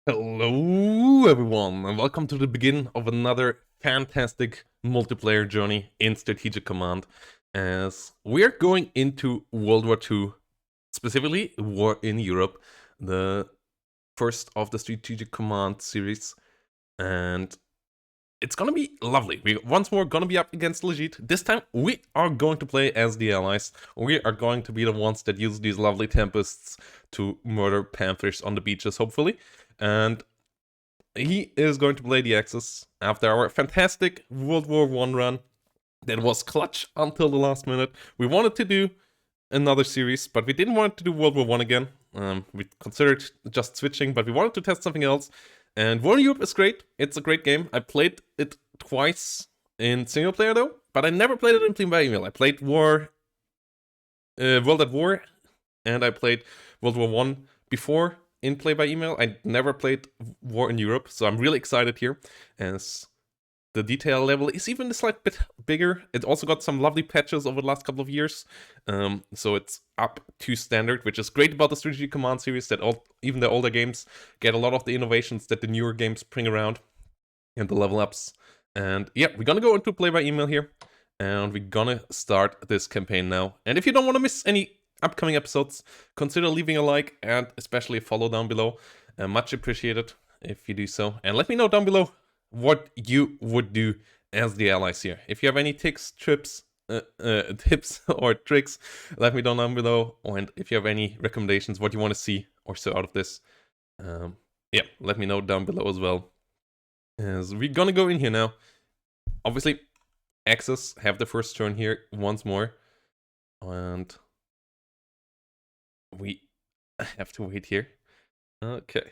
Hello everyone and welcome to the begin of another fantastic multiplayer journey in Strategic Command as we're going into World War II, specifically War in Europe, the first of the Strategic Command series, and it's gonna be lovely. We're once more gonna be up against Legit. This time we are going to play as the allies. We are going to be the ones that use these lovely tempests to murder panthers on the beaches, hopefully. And he is going to play the Axis after our fantastic World War I run that was clutch until the last minute. We wanted to do another series, but we didn't want to do World War I again. We considered just switching, but we wanted to test something else. And War in Europe is great. It's a great game. I played it twice in single player though, but I never played it in Play by Email. I played World at War, and I played World War I before in Play by Email. I never played War in Europe, so I'm really excited here, as the detail level is even a slight bit bigger. It also got some lovely patches over the last couple of years, so it's up to standard, which is great about the Strategic Command series, that even the older games get a lot of the innovations that the newer games bring around, and the level ups. And yeah, we're gonna go into Play by Email here, and we're gonna start this campaign now. And if you don't want to miss any upcoming episodes, consider leaving a like and especially a follow down below. Much appreciated if you do so. And let me know down below what you would do as the allies here. If you have any tips, tips or tricks, let me know down below. And if you have any recommendations, what you want to see or so out of this, yeah, let me know down below as well. As we're gonna go in here now. Obviously, Axis have the first turn here once more, and we have to wait here. Okay.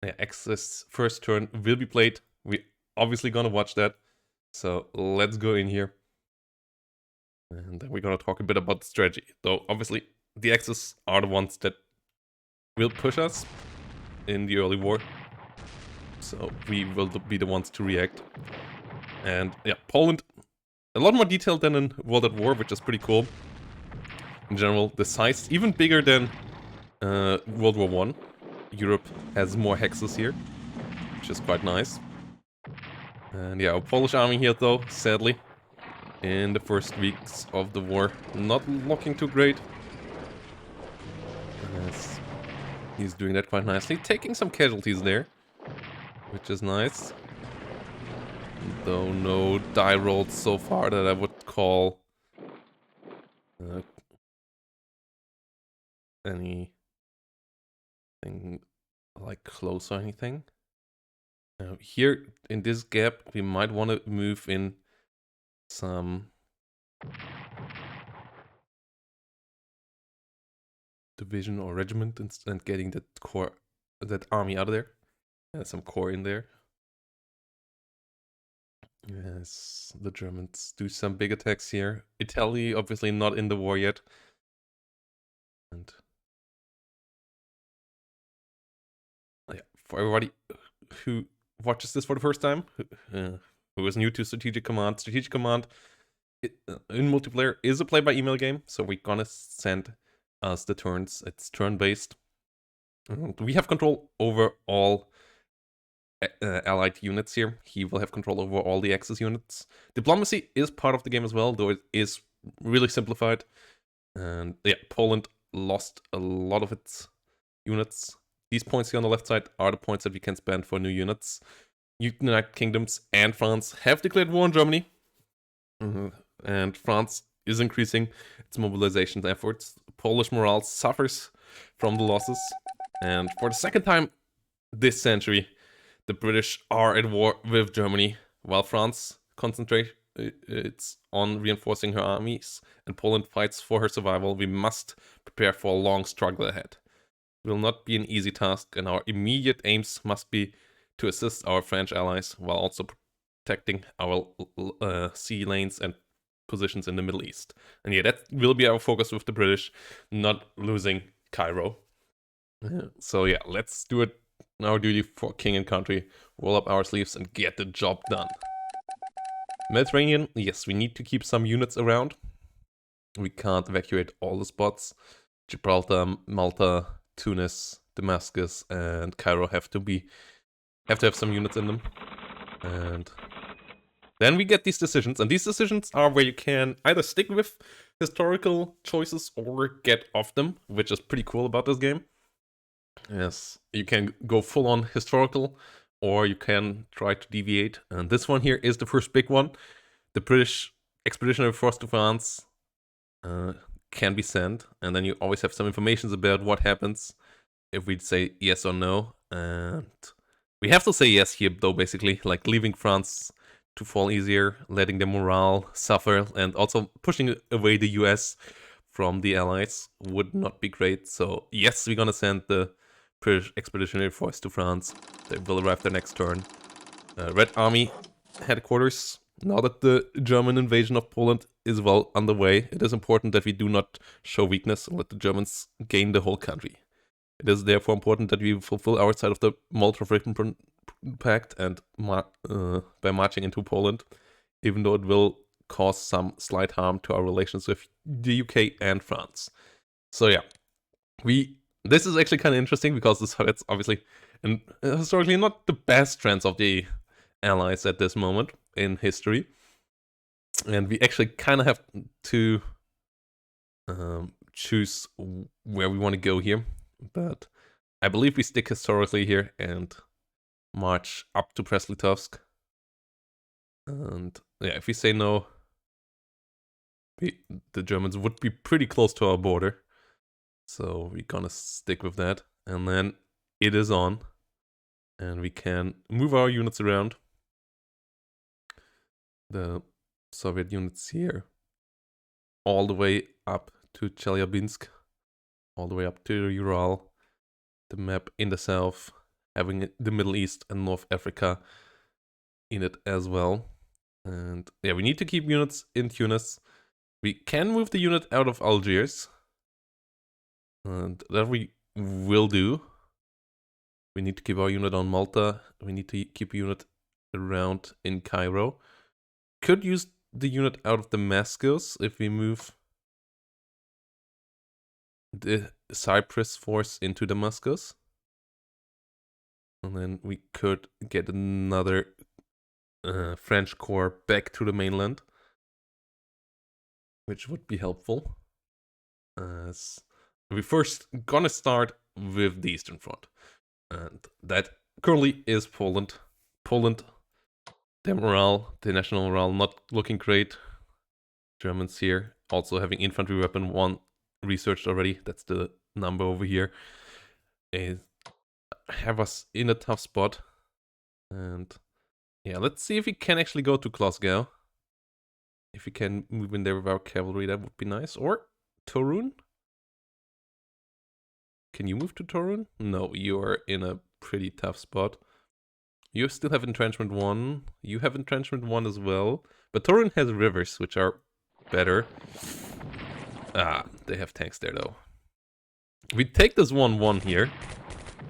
Yeah, Axis first turn will be played. We obviously gonna watch that. So let's go in here. And then we're gonna talk a bit about the strategy. Though obviously the Axis are the ones that will push us in the early war. So we will be the ones to react. And yeah, Poland, a lot more detailed than in World at War, which is pretty cool. In general, the size even bigger than World War I. Europe has more hexes here, which is quite nice. And yeah, our Polish army here though, sadly, in the first weeks of the war, not looking too great. Yes, he's doing that quite nicely, taking some casualties there, which is nice. Though no die rolls so far that I would call anything like close or anything. Here in this gap, we might want to move in some division or regiment and getting that army out of there. Some core in there. Yes, the Germans do some big attacks here. Italy obviously not in the war yet. And yeah, for everybody who watches this for the first time, who is new to Strategic Command in multiplayer is a play by email game, so we're gonna send us the turns. It's turn-based. We have control over all allied units here. He will have control over all the Axis units. Diplomacy is part of the game as well, though it is really simplified. And yeah, Poland lost a lot of its units. These points here on the left side are the points that we can spend for new units. United Kingdoms and France have declared war on Germany. And France is increasing its mobilization efforts. Polish morale suffers from the losses. And for the second time this century, the British are at war with Germany, while France concentrates on reinforcing her armies and Poland fights for her survival. We must prepare for a long struggle ahead. It will not be an easy task, and our immediate aims must be to assist our French allies while also protecting our sea lanes and positions in the Middle East. And yeah, that will be our focus with the British, not losing Cairo. So yeah, let's do it. Our duty for king and country, roll up our sleeves and get the job done. Mediterranean, yes, we need to keep some units around. We can't evacuate all the spots. Gibraltar, Malta, Tunis, Damascus and Cairo have to have some units in them. And then we get these decisions, and these decisions are where you can either stick with historical choices or get off them, which is pretty cool about this game. Yes, you can go full on historical, or you can try to deviate. And this one here is the first big one. The British Expeditionary Force to France can be sent, and then you always have some information about what happens if we say yes or no. And we have to say yes here, though, basically, like leaving France to fall easier, letting the morale suffer, and also pushing away the US from the Allies would not be great. So yes, we're gonna send the British Expeditionary Force to France. They will arrive the next turn. Red Army headquarters. Now that the German invasion of Poland is well underway, it is important that we do not show weakness and let the Germans gain the whole country. It is therefore important that we fulfill our side of the Molotov-Ribbentrop Pact and by marching into Poland, even though it will cause some slight harm to our relations with the UK and France. So yeah, this is actually kind of interesting because the Soviets obviously and historically not the best friends of the Allies at this moment in history, and we actually kind of have to choose where we want to go here. But I believe we stick historically here and march up to Brest-Litovsk. And yeah, if we say no, the Germans would be pretty close to our border. So we're gonna stick with that. And then it is on. And we can move our units around. The Soviet units here. All the way up to Chelyabinsk. All the way up to the Ural. The map in the south. Having the Middle East and North Africa in it as well. And yeah, we need to keep units in Tunis. We can move the unit out of Algiers. And that we will do. We need to keep our unit on Malta. We need to keep a unit around in Cairo. Could use the unit out of Damascus if we move the Cyprus force into Damascus. And then we could get another French corps back to the mainland, which would be helpful. We first gonna start with the Eastern Front, and that currently is Poland. Poland, their morale, the national morale, not looking great. Germans here also having infantry weapon 1 researched already. That's the number over here. They have us in a tough spot, and yeah, let's see if we can actually go to Glasgow. If we can move in there with our cavalry, that would be nice. Or Torun. Can you move to Torun? No, you're in a pretty tough spot. You still have entrenchment 1. You have entrenchment 1 as well. But Torun has rivers, which are better. Ah, they have tanks there though. We take this 1-1 here.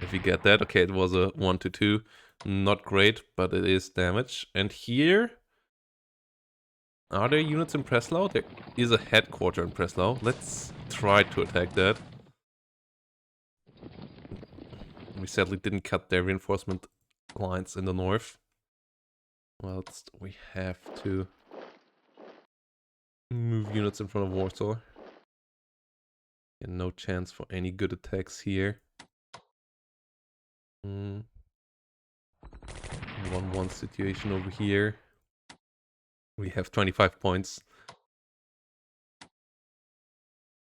If we get that. Okay, it was a 1-2. Not great, but it is damage. And here... Are there units in Breslau? There is a headquarter in Breslau. Let's try to attack that. We sadly didn't cut their reinforcement lines in the north. Well, we have to move units in front of Warsaw. And no chance for any good attacks here. 1-1 situation over here. We have 25 points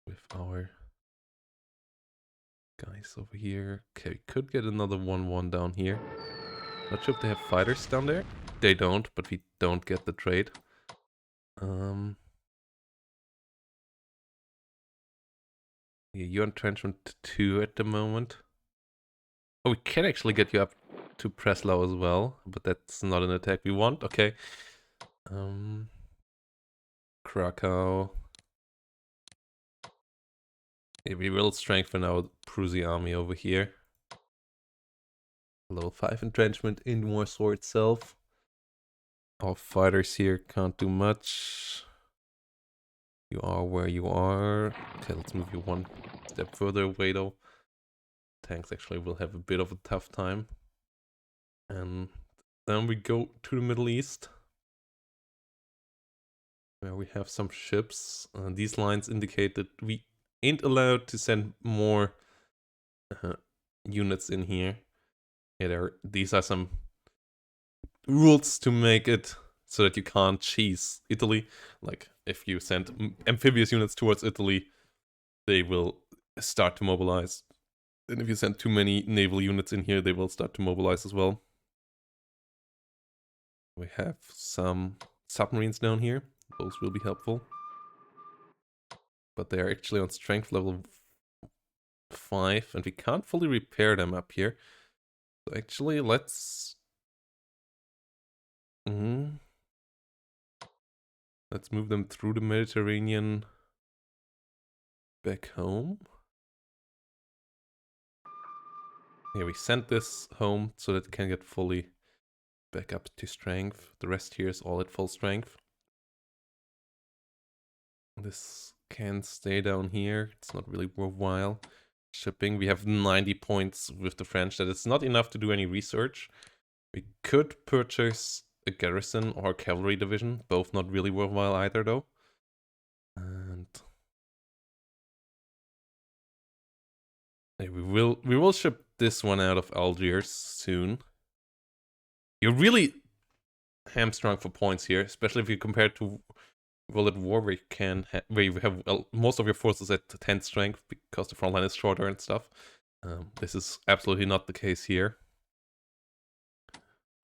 with our guys over here. Okay, we could get another 1-1 down here. Not sure if they have fighters down there. They don't, but we don't get the trade. Yeah, you're entrenchment 2 at the moment. Oh, we can actually get you up to Breslau as well, but that's not an attack we want. Okay. Krakow. Yeah, we will strengthen our Prussian army over here. Level 5 entrenchment in Warsaw itself. Our fighters here can't do much. You are where you are. Okay, let's move you 1 step further away though. Tanks actually will have a bit of a tough time. And then we go to the Middle East, where we have some ships. These lines indicate that we ain't allowed to send more units in here. Yeah, these are some rules to make it so that you can't cheese Italy. Like, if you send amphibious units towards Italy, they will start to mobilize. And if you send too many naval units in here, they will start to mobilize as well. We have some submarines down here. Those will be helpful. But they are actually on strength level 5, and we can't fully repair them up here. So actually, let's... let's move them through the Mediterranean back home. Yeah, we sent this home so that it can get fully back up to strength. The rest here is all at full strength. This can stay down here. It's not really worthwhile. Shipping, we have 90 points with the French. That is not enough to do any research. We could purchase a garrison or a cavalry division. Both not really worthwhile either, though. And we will ship this one out of Algiers soon. You're really hamstrung for points here, especially if you compare it to World at War, where you have most of your forces at 10 strength because the front line is shorter and stuff. This is absolutely not the case here.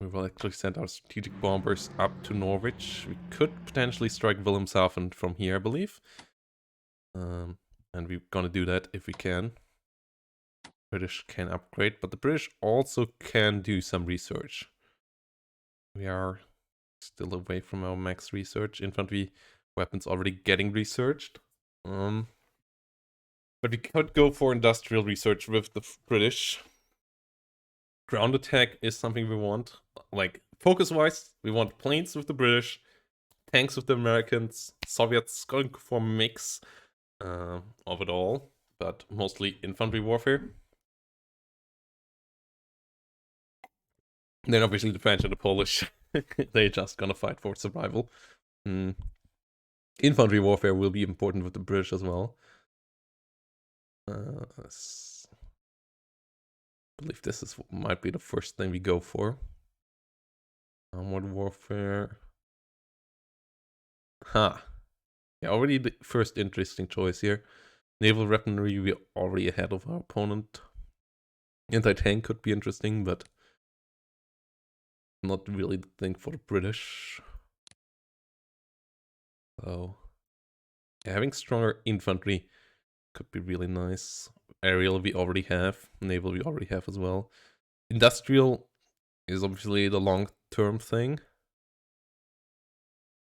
We will actually send our strategic bombers up to Norwich. We could potentially strike Wilhelmshaven from here, I believe. And we're gonna do that if we can. British can upgrade, but the British also can do some research. We are still away from our max research. Infantry weapons already getting researched. But we could go for industrial research with the British. Ground attack is something we want. Like, focus-wise, we want planes with the British, tanks with the Americans, Soviets going for a mix of it all, but mostly infantry warfare. Then obviously the French and the Polish, they're just gonna fight for survival. Infantry warfare will be important with the British as well. I believe this might be the first thing we go for. Armored warfare. Yeah, already the first interesting choice here. Naval weaponry, we're already ahead of our opponent. Anti-tank could be interesting, but not really the thing for the British. So, yeah, having stronger infantry could be really nice. Aerial we already have. Naval we already have as well. Industrial is obviously the long-term thing.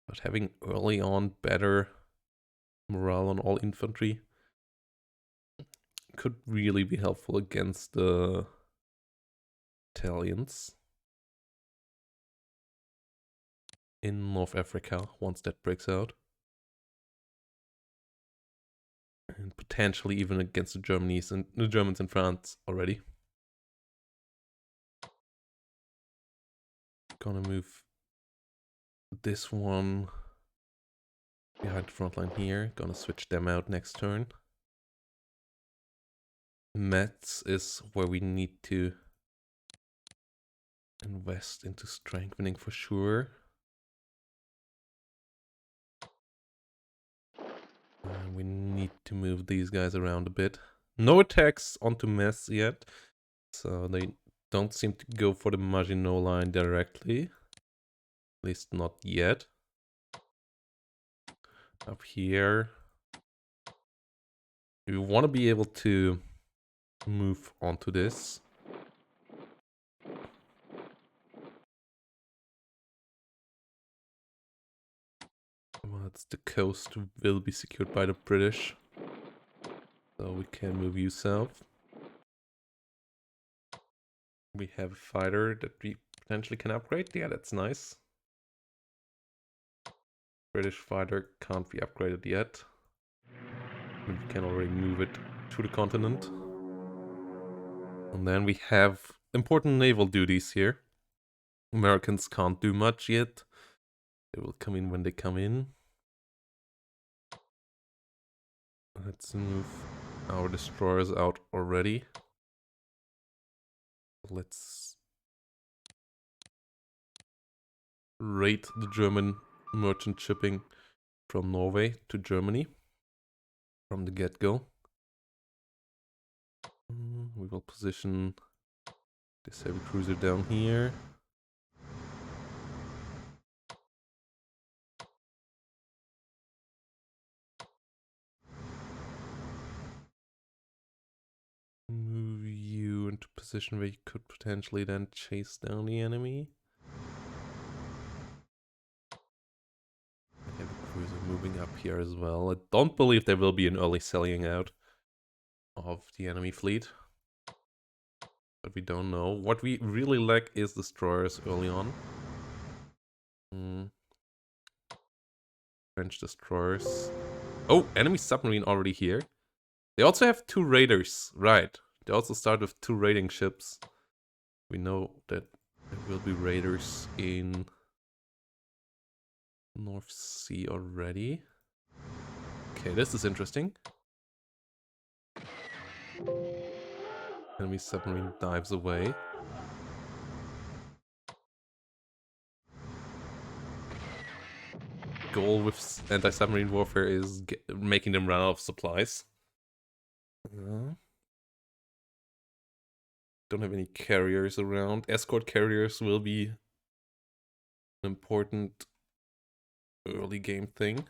But having early on better morale on all infantry could really be helpful against the Italians in North Africa once that breaks out. And potentially even against the Germans in France already. Gonna move this one behind the front line here. Gonna switch them out next turn. Metz is where we need to invest into strengthening for sure. We need to move these guys around a bit. No attacks onto Metz yet, so they don't seem to go for the Maginot Line directly. At least not yet. Up here, we want to be able to move onto this. Well, the coast will be secured by the British, so we can move you south. We have a fighter that we potentially can upgrade. Yeah, that's nice. British fighter can't be upgraded yet. We can already move it to the continent. And then we have important naval duties here. Americans can't do much yet. They will come in when they come in. Let's move our destroyers out already. Let's raid the German merchant shipping from Norway to Germany from the get-go. We will position this heavy cruiser down here. Move you into position where you could potentially then chase down the enemy. Heavy cruiser moving up here as well. I don't believe there will be an early selling out of the enemy fleet. But we don't know. What we really lack is destroyers early on. French destroyers. Oh, enemy submarine already here. They also have 2 raiders. Right. They also start with 2 raiding ships. We know that there will be raiders in North Sea already. Okay, this is interesting. Enemy submarine dives away. Goal with anti-submarine warfare is making them run out of supplies. Don't have any carriers around. Escort carriers will be an important early game thing.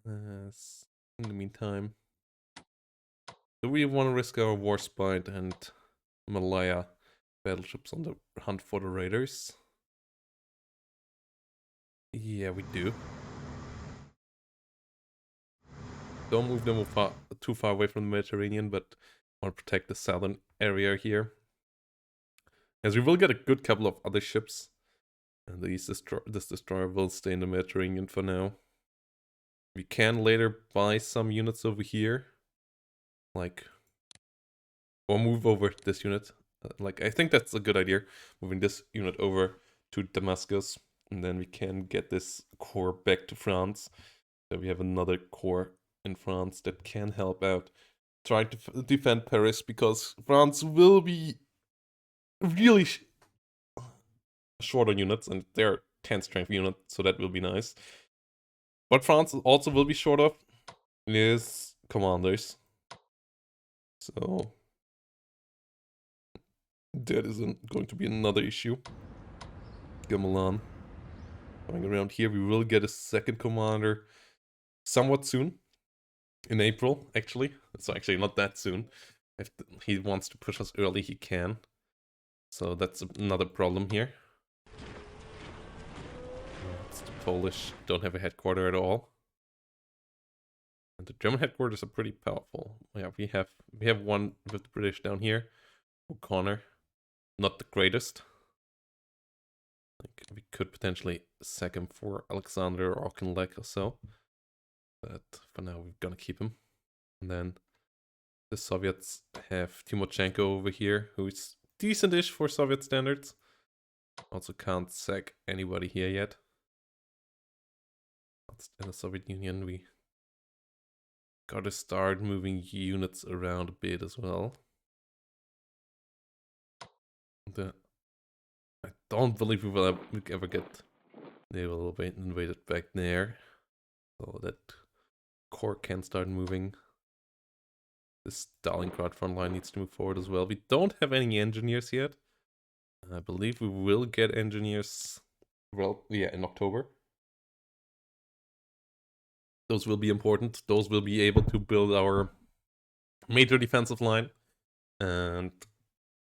In the meantime, do we want to risk our Warspite and Malaya battleships on the hunt for the raiders? Yeah, we do. Don't move them too far away from the Mediterranean, but want to protect the southern area here. As we will get a good couple of other ships. And this destroyer will stay in the Mediterranean for now. We can later buy some units over here. Like, or move over this unit. Like, I think that's a good idea. Moving this unit over to Damascus. And then we can get this corps back to France. So we have another corps in France that can help out. Trying to defend Paris, because France will be really short on units. And they're 10 strength units, so that will be nice. What France also will be short of is commanders. So that is going to be another issue. Gamelan. Coming around here, we will get a second commander somewhat soon. In April, actually. It's actually not that soon. If he wants to push us early, he can. So that's another problem here. It's the Polish don't have a headquarter at all. And the German headquarters are pretty powerful. Yeah, we have one with the British down here. O'Connor. Not the greatest. Like, we could potentially sack him for Alexander or Auchinleck or so. But for now, we're gonna keep him. And then the Soviets have Timoshenko over here, who's decent-ish for Soviet standards. Also can't sack anybody here yet. In the Soviet Union, we gotta start moving units around a bit as well. I don't believe we will ever get naval invaded back there. So that corps can start moving. This Stalingrad front line needs to move forward as well. We don't have any engineers yet. I believe we will get engineers, well, yeah, in October. Those will be important. Those will be able to build our major defensive line. And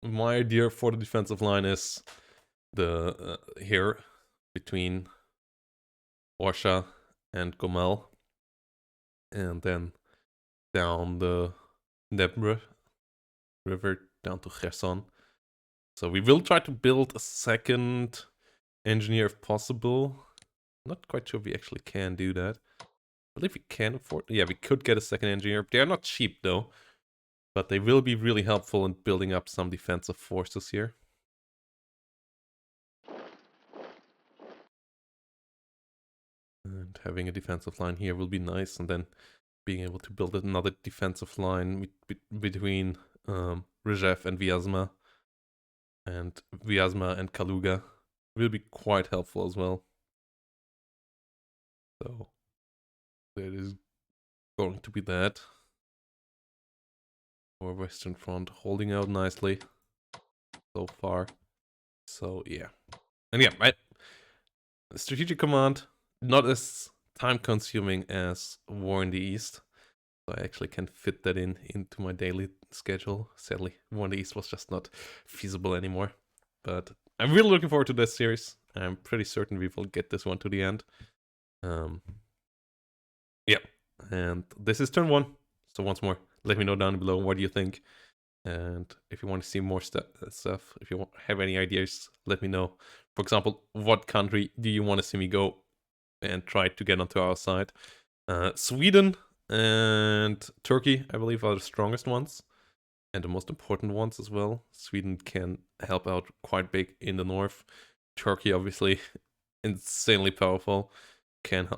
my idea for the defensive line is the here between Orsha and Gomel, and then down the Dnepr river down to Kherson. So we will try to build a second engineer if possible. Not quite sure if we actually can do that. I believe we can afford. Yeah, we could get a second engineer. They are not cheap though. but they will be really helpful in building up some defensive forces here. And having a defensive line here will be nice, and then being able to build another defensive line between Rzhev and Vyazma and Kaluga will be quite helpful as well. So that is going to be that. Our Western Front holding out nicely so far. So yeah. And yeah, Strategic Command, not as time consuming as War in the East. So I actually can fit that into my daily schedule. Sadly, War in the East was just not feasible anymore. But I'm really looking forward to this series. I'm pretty certain we will get this one to the end. Yeah, and this is turn 1. So once more, let me know down below what do you think. And if you want to see more stuff, if you have any ideas, let me know. For example, what country do you want to see me go and try to get onto our side? Sweden and Turkey, I believe, are the strongest ones and the most important ones as well. Sweden can help out quite big in the north. Turkey, obviously, insanely powerful, can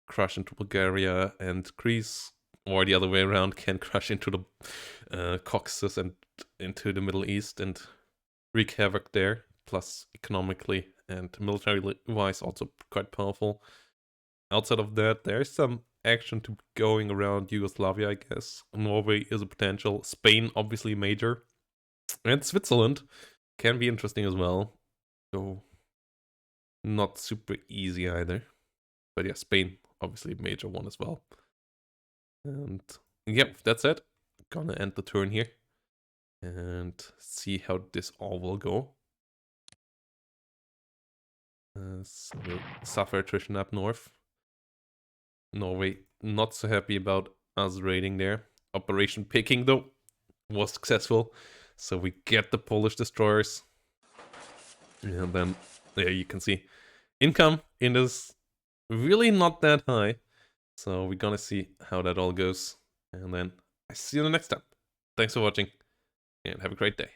crush into Bulgaria, and Greece, or the other way around, can crush into the Caucasus and into the Middle East and wreak havoc there. Plus, economically and military-wise, also quite powerful. Outside of that, there's some action to going around Yugoslavia, I guess. Norway is a potential. Spain, obviously major. And Switzerland can be interesting as well. So, not super easy either. But yeah, Spain, obviously major one as well. And yep, that's it. Gonna end the turn here. And see how this all will go. So we'll suffer attrition up north. Norway not so happy about us raiding there. Operation Picking, though, was successful. So we get the Polish destroyers. And then, there you can see, income in this really not that high. So we're gonna see how that all goes. And then I see you in the next time. Thanks for watching, and have a great day.